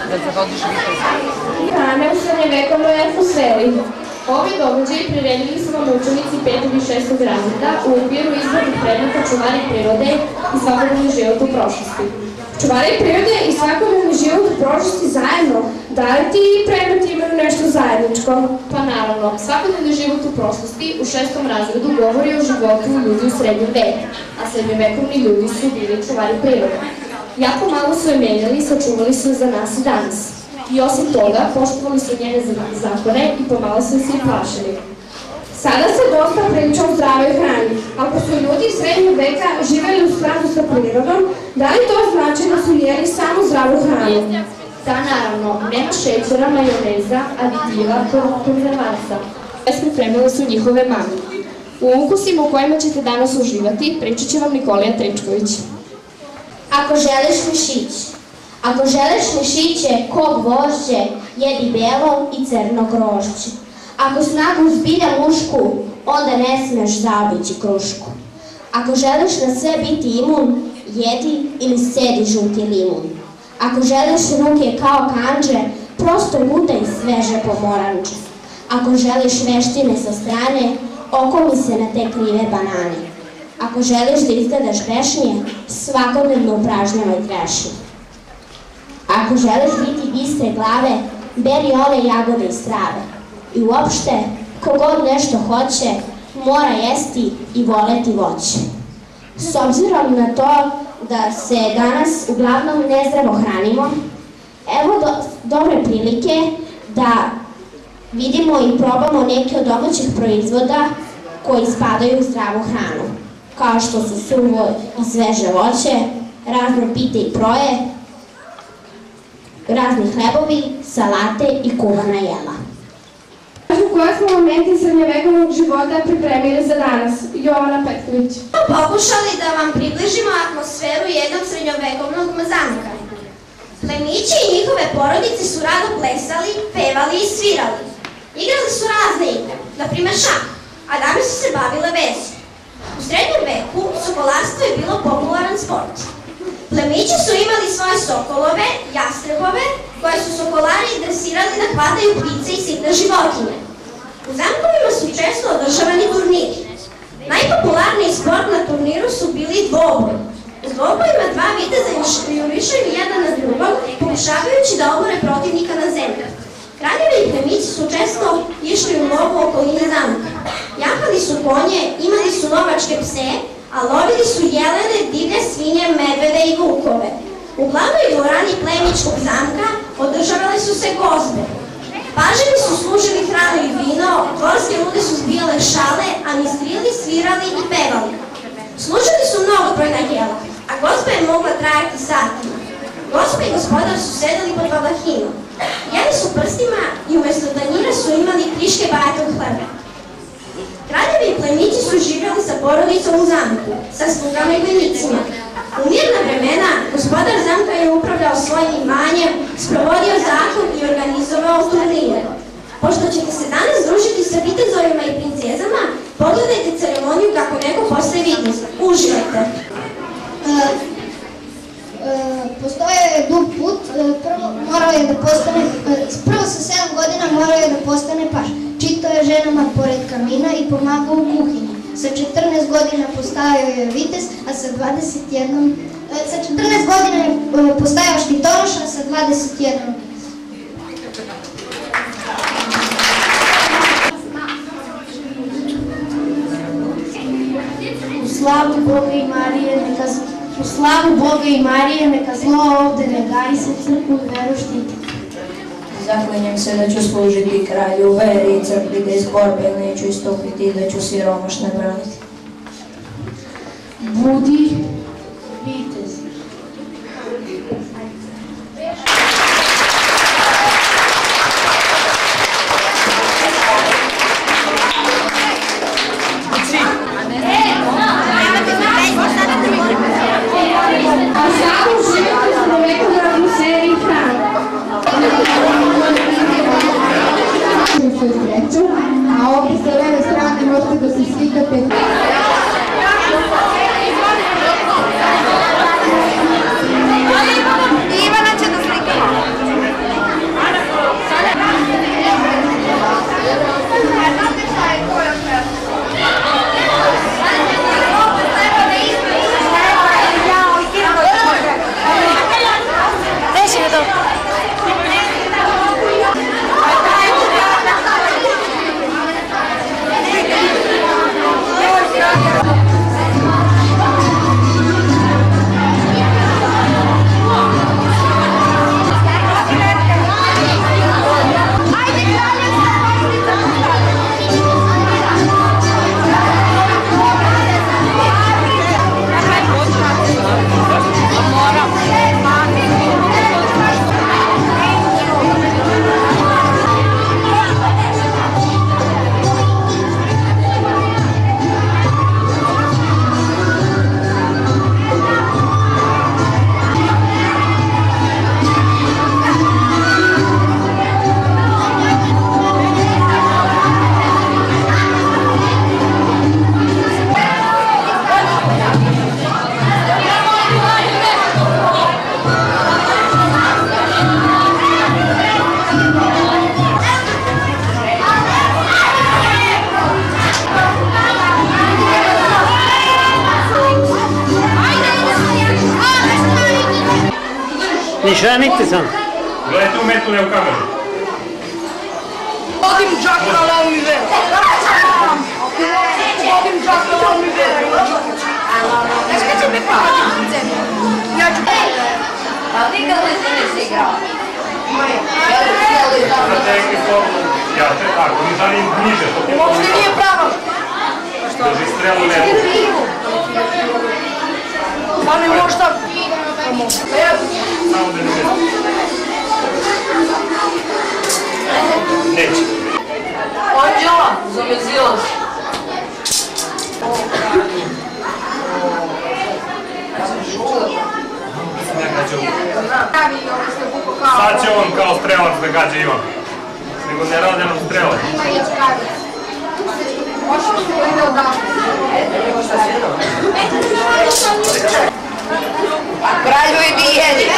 da zavodiš viteza. Hrane u srednjevekovnoj atmosferi. Ovi događaji priredili su vam učenici 5. i 6. razreda u okviru izbornih predmeta Čuvari prirode i svakodnevni život u prošlosti. Čuvari prirode i svakodnevni život u prošlosti zajedno, da li ti predmeti imaju nešto zajedničko? Pa naravno, svakodnevni život u prošlosti u 6. razredu govori o životu ljudi u srednjem veku, a srednjevekovni ljudi su bili čuvari prirode. Jako malo su je menjali i sačuvali su za nas i danas. I osim toga, poštovali su njene zakone i pomalo su se i plašili. Sada se dosta priča o zdravoj hrani. Ako su ljudi iz srednjeg veka živeli u skladu sa prirodom, da li to znači da su jeli samo zdravu hranu? Da, naravno, nema šećera, majoneza, aditiva, konzervansa. Pripremile su njihove mame. U ukusima u kojima ćete danas uživati, pričat će vam Nikolija Tričković. Ako želiš mišić. Ako želiš mišiće, ko gvožđe, jedi belo i crno grožđe. Ako snagu zbilja mušku, onda ne smeš zaobići krušku. Ako želiš na sve biti imun, jedi ili sedi žuti limun. Ako želiš ruke kao kanđe, prosto gutaj sveže pomoranče. Ako želiš veštine sa strane, okomi se na te krive banane. Ako želiš da izgledaš grešnije, svakodnevno upražnjavaj trešnje. Ako želiš biti bistre glave, beri ove jagode iz trave. I uopšte, kogod nešto hoće, mora jesti i voleti voće. S obzirom na to da se danas uglavnom nezdravo hranimo, evo dobre prilike da vidimo i probamo neke od domaćih proizvoda koji spadaju u zdravu hranu, kao što su suvo i sveže voće, razne pite i proje, razni hlebovi, salate i kuvana jela. Koje smo momenti srednjevekovnog života pripremili za danas? Jovana Petković. Pokušali da vam približimo atmosferu jednog srednjovekovnog zamka. Plemići i njihove porodice su rado plesali, pevali i svirali. Igrali su razne igre, na primer šah, a dame su se bavile vezom. U srednjem veku sokolarstvo je bilo popularan sport. Plemići su imali svoje sokolove, jastrebove, koje su sokolari dresirali da hvataju ptice i sitne životinje. U zamkovima su često održavani turniri. Najpopularniji sport na turniru su bili dvoboj. U dvobojima dva viteza jurišaju jedan na drugog, pokušavajući da obore protivnika na zemlju. Kraljevi i plemići su često išli u lovu okoline zamka. Jahali su konje, imali su lovačke pse, a lovili su jelene, divlje svinje, medvede i vukove. U glavnoj dvorani plemičkog zamka održavale su se gozbe. Paževi su služili hranu i vino, dvorske lude su zbijale šale, a mistrili svirali i pevali. Služili su mnogobrojna jela, a gozba je mogla trajati satima. Gospa i gospodar su sedeli pod balahinom. Jeli su prstima i umjesto tanjira su imali kriške bajatom hleba. Kraljevi i plemići su živjeli sa porodicom u zamku, sa slugama i vojnicima. U mirna vremena gospodar zamka je upravljao svojim imanjem, sprovodio zakon i organizovao turnire. Pošto ćete se danas družiti sa vitezovima i princezama, pogledajte ceremoniju kako neko postaje vitez. Uživajte! Postojao je dug put, prvo sa 7 godina morao je da postane paš. Čitao je ženama pored kamina i pomagao u kuhinji. Sa 14 godina postajao je vitez, a sa 14 godina je postajao štitonoš, a sa 21. U slavu Boga i Marije, neka zlo ovde ne gari se, crkvu i veru štiti. Zaklinjem se da ću služiti kralju, veri i crkvi, da iz borbe neću istupiti i da ću siromašne braniti. Budi vitez. A sada uživate u srednjevekovnoj seriji hrana. A ovdje sa leve strane možete da se slikate. Ivana će da slikamo. Ženite sam. Gledajte u metu, ne u kameru. Vodim Đakova na Olivera. Vodim Đakova na Olivera. Znaš kada će me pavati? Ja ću pavati. Ali nikad nisi igrao. Znate ekipo, ja te tako, ni žalim niže. Uopšte nije pravo. Drži strelu nebu. Pa ne možeš tako. Samo da ne metu. Neće. Anđela, zamezila se. Sad će on kao strelac da gađa Ivan. Nego ne rade nam strele. Kraljevi bijeli.